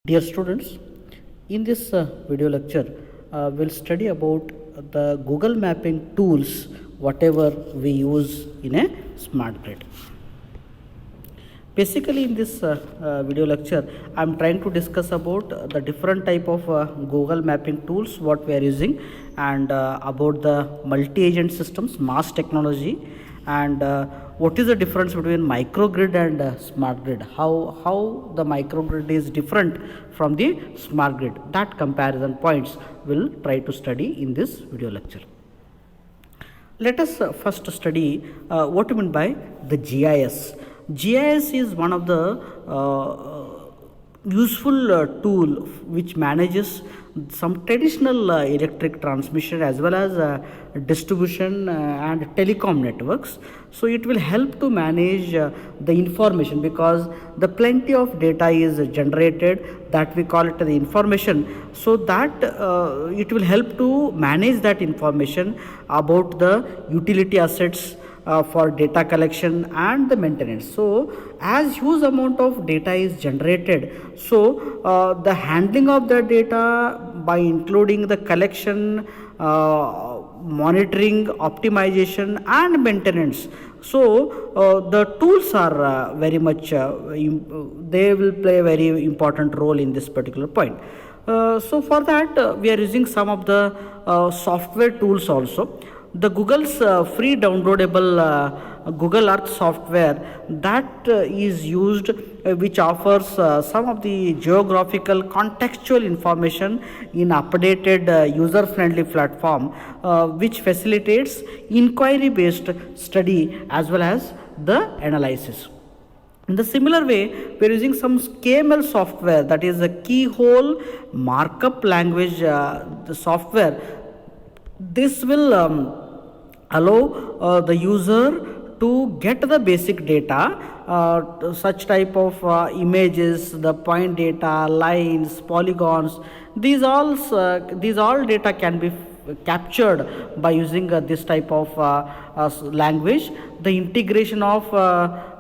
Dear students, in this video lecture, we'll study about the Google mapping tools, whatever we use in a smart grid. Basically, in this video lecture, I'm trying to discuss about the different type of Google mapping tools, what we are using, and about the multi-agent systems, mass technology, and what is the difference between microgrid and smart grid, how the microgrid is different from the smart grid. That comparison points we'll try to study in this video lecture. Let us first study what we mean by the GIS. GIS is one of the useful tool which manages some traditional electric transmission as well as distribution and telecom networks. So it will help to manage the information, because the plenty of data is generated, that we call it the information. So that it will help to manage that information about the utility assets for data collection and the maintenance. So as huge amount of data is generated, so the handling of the data by including the collection, monitoring, optimization and maintenance. So the tools are very much they will play a very important role in this particular point. So for that we are using some of the software tools also. The Google's free downloadable Google Earth software that is used, which offers some of the geographical contextual information in updated user-friendly platform, which facilitates inquiry-based study as well as the analysis. In the similar way, we are using some KML software, that is a keyhole markup language the software. This will allow the user to get the basic data, such type of images, the point data, lines, polygons. These all data can be captured by using this type of language. The integration of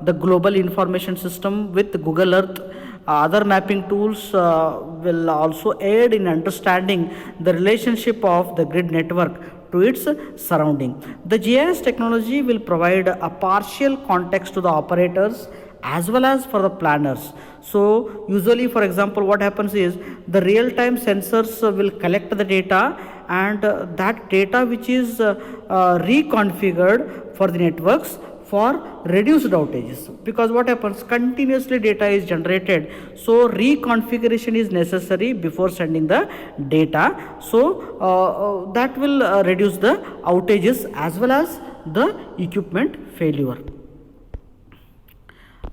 the global information system with Google Earth, other mapping tools will also aid in understanding the relationship of the grid network to its surrounding. The GIS technology will provide a partial context to the operators as well as for the planners. So usually, for example, what happens is the real-time sensors will collect the data, and that data which is reconfigured for the networks for reduced outages, because what happens, continuously data is generated, so reconfiguration is necessary before sending the data. So that will reduce the outages as well as the equipment failure.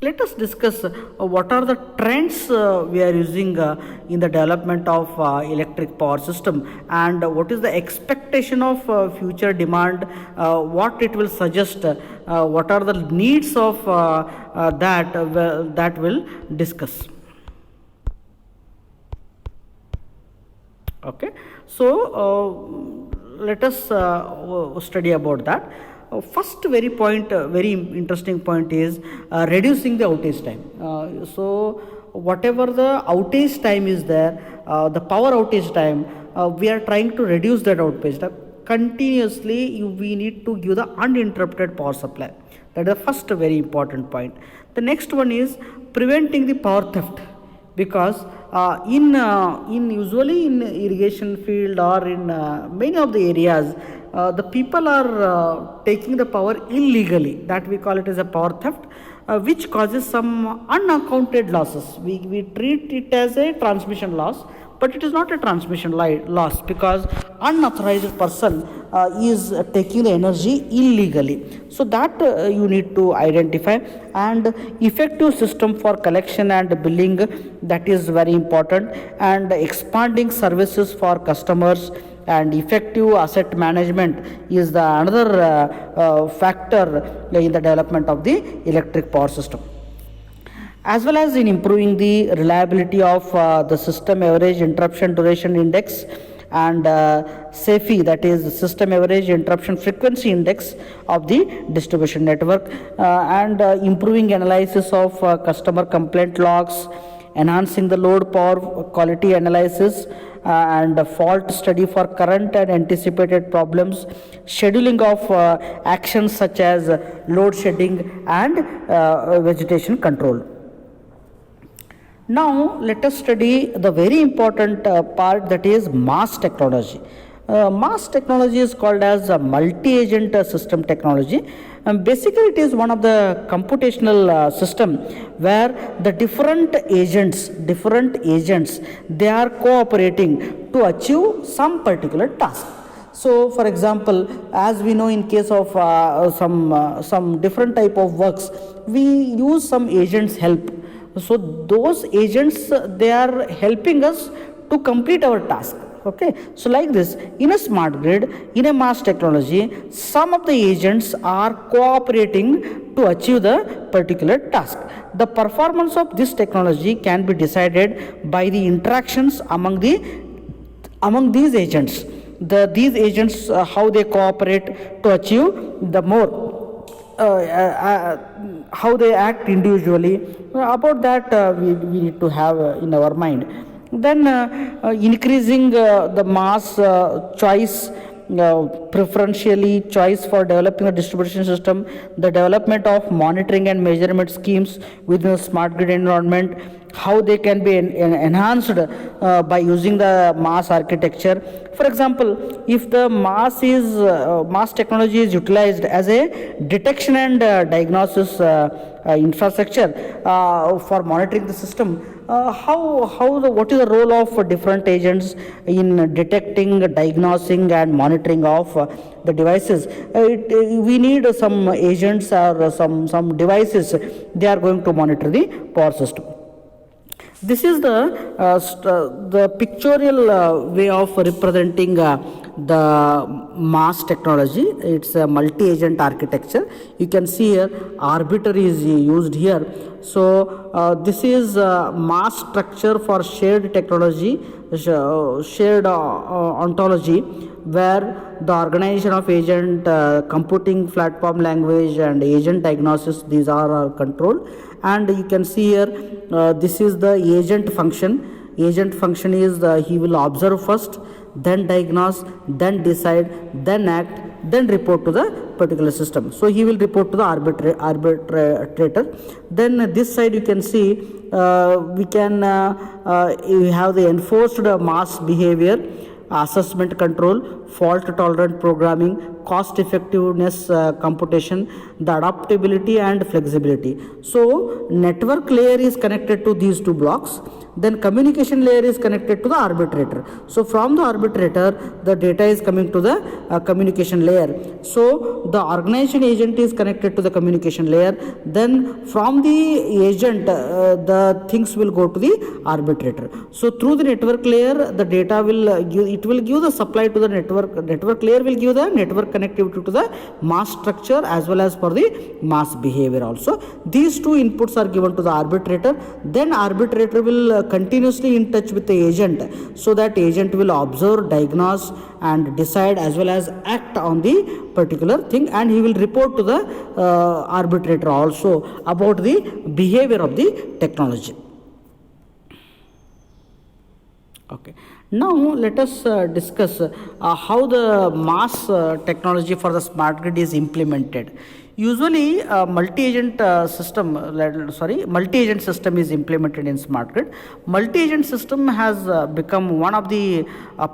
Let us discuss what are the trends we are using in the development of electric power system, and what is the expectation of future demand, what it will suggest, what are the needs of that will discuss. Okay, so let us study about that. First very interesting point is reducing the outage time. So whatever the outage time is there, the power outage time, we are trying to reduce that outage time. Continuously we need to give the uninterrupted power supply. That is the first very important point. The next one is preventing the power theft, because in usually in irrigation field or in many of the areas, the people are taking the power illegally, that we call it as a power theft, which causes some unaccounted losses. We treat it as a transmission loss, but it is not a transmission loss, because unauthorized person is taking the energy illegally. So that you need to identify, and effective system for collection and billing, that is very important, and expanding services for customers and effective asset management is the another factor in the development of the electric power system, as well as in improving the reliability of the system average interruption duration index and SAIFI, that is system average interruption frequency index of the distribution network, and improving analysis of customer complaint logs, enhancing the load power quality analysis and fault study for current and anticipated problems, scheduling of actions such as load shedding and vegetation control. Now let us study the very important part, that is MAS technology. MAS technology is called as a multi-agent system technology. Basically, it is one of the computational system where the different agents, they are cooperating to achieve some particular task. So, for example, as we know, in case of some different type of works, we use some agents help. So those agents, they are helping us to complete our task. Okay, so like this, in a smart grid, in a MAS technology, some of the agents are cooperating to achieve the particular task. The performance of this technology can be decided by the interactions among these agents. These agents, how they cooperate to achieve the more, how they act individually. About that, we need to have in our mind. Then increasing the MAS choice, preferentially choice for developing a distribution system, the development of monitoring and measurement schemes within a smart grid environment, how they can be enhanced by using the MAS architecture. For example, if the MAS technology is utilized as a detection and diagnosis infrastructure for monitoring the system, what is the role of different agents in detecting, diagnosing and monitoring of the devices? We need some agents or some devices, they are going to monitor the power system. This is the pictorial way of representing the MAS technology. It's a multi-agent architecture. You can see here arbiter is used here. So this is MAS structure for shared technology, shared ontology, where the organization of agent, computing platform language and agent diagnosis, these are controlled. And you can see here, this is the agent function. Agent function is he will observe first, then diagnose, then decide, then act, then report to the particular system. So he will report to the arbitrator. Then this side you can see, we have the enforced MAS behavior, assessment control, fault tolerant programming, cost effectiveness computation, the adaptability and flexibility. So network layer is connected to these two blocks, then communication layer is connected to the arbitrator. So from the arbitrator, the data is coming to the communication layer. So the organization agent is connected to the communication layer. Then from the agent, the things will go to the arbitrator. So through the network layer, the data will give the supply to the network. Network layer will give the network connectivity to the MAS structure as well as for the MAS behavior also. These two inputs are given to the arbitrator. Then arbitrator will continuously in touch with the agent, so that agent will observe, diagnose and decide as well as act on the particular thing, and he will report to the arbitrator also about the behavior of the technology. Okay. Now let us discuss how the MAS technology for the smart grid is implemented. Usually multi-agent system is implemented in smart grid. Multi-agent system has become one of the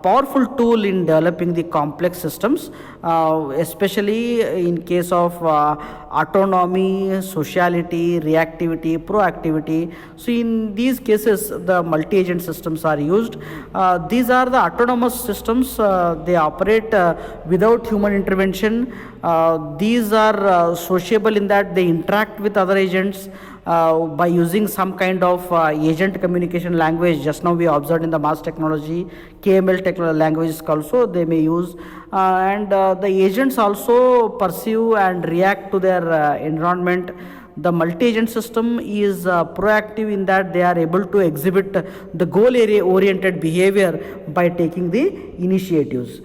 powerful tool in developing the complex systems, especially in case of autonomy, sociality, reactivity, proactivity. So in these cases, the multi-agent systems are used. These are the autonomous systems. They operate without human intervention. These are sociable in that they interact with other agents by using some kind of agent communication language. Just now we observed in the MAS technology, KML languages also they may use, and the agents also perceive and react to their environment. The multi-agent system is proactive in that they are able to exhibit the goal area oriented behavior by taking the initiatives.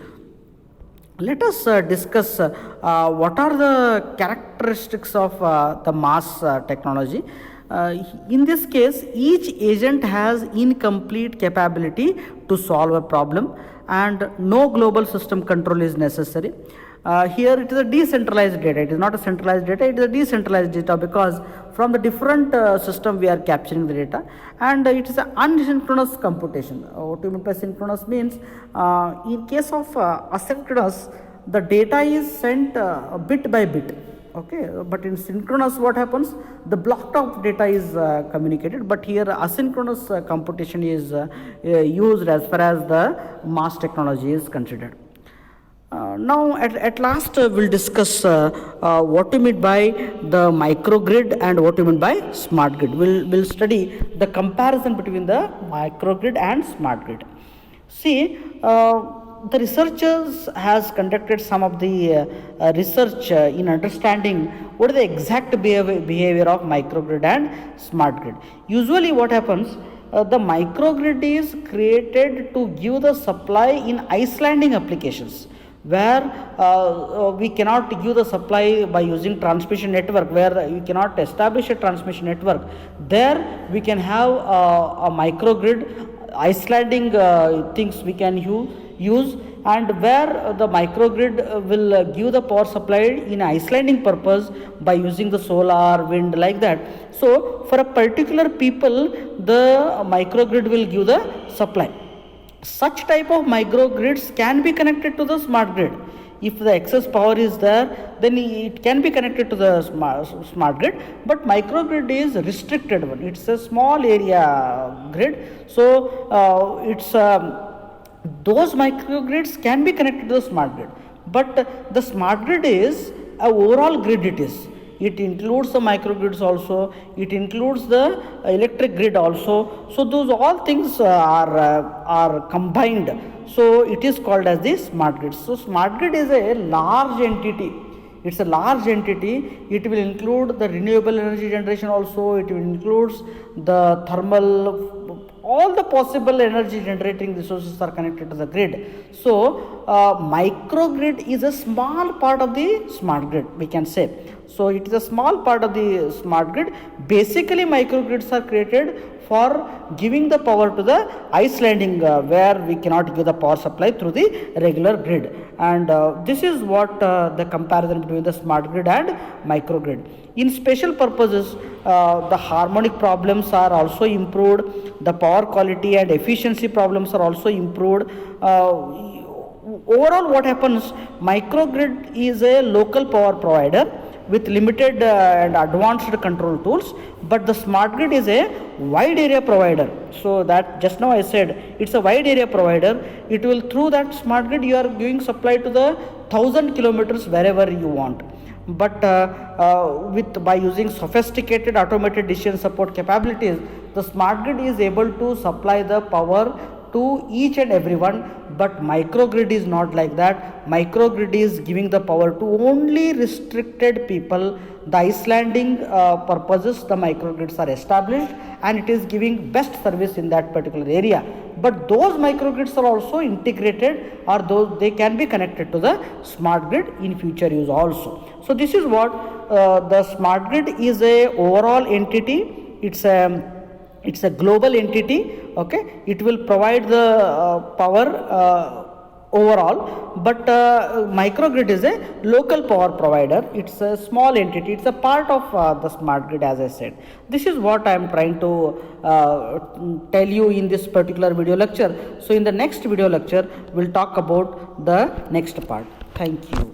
Let us discuss what are the characteristics of the MAS technology. In this case, each agent has incomplete capability to solve a problem, and no global system control is necessary. Here it is a decentralized data. It is not a centralized data. It is a decentralized data because from the different system we are capturing the data, and it is an asynchronous computation. What do you mean by synchronous means in case of asynchronous, the data is sent bit by bit. Okay, but in synchronous what happens, the block of data is communicated, but here asynchronous computation is used as far as the mass technology is considered. Now at last we'll discuss what we mean by the microgrid and what we mean by smart grid. We'll study the comparison between the microgrid and smart grid. See, the researchers has conducted some of the research in understanding what is the exact behavior of microgrid and smart grid. Usually what happens, the microgrid is created to give the supply in islanding applications, where we cannot give the supply by using transmission network, where you cannot establish a transmission network. There we can have a microgrid islanding things we can use, and where the microgrid will give the power supply in islanding purpose by using the solar, wind, like that. So for a particular people, the microgrid will give the supply. Such type of microgrids can be connected to the smart grid. If the excess power is there, then it can be connected to the smart grid, but microgrid is restricted one. It's a small area grid. So it's those microgrids can be connected to the smart grid, but the smart grid is a overall grid. It includes the microgrids also, it includes the electric grid also. So those all things are combined. So it is called as the smart grid. So smart grid is a large entity. It's a large entity. It will include the renewable energy generation also. It will include the thermal, all the possible energy generating resources are connected to the grid. So microgrid is a small part of the smart grid, we can say. So it is a small part of the smart grid. Basically microgrids are created for giving the power to the islanding where we cannot give the power supply through the regular grid. And this is what the comparison between the smart grid and microgrid. In special purposes, the harmonic problems are also improved. The power quality and efficiency problems are also improved. Overall what happens, microgrid is a local power provider with limited and advanced control tools, but the smart grid is a wide area provider. So that just now I said, it's a wide area provider. It will, through that smart grid you are giving supply to the 1,000 kilometers wherever you want. But by using sophisticated automated decision support capabilities, the smart grid is able to supply the power to each and everyone, but microgrid is not like that. Microgrid is giving the power to only restricted people. The islanding purposes, the microgrids are established, and it is giving best service in that particular area. But those microgrids are also integrated, or those they can be connected to the smart grid in future use also. So this is what the smart grid is a overall entity. It's a global entity. Okay, it will provide the power overall, but microgrid is a local power provider. It's a small entity. It's a part of the smart grid, as I said. This is what I am trying to tell you in this particular video lecture. So in the next video lecture, we'll talk about the next part. Thank you.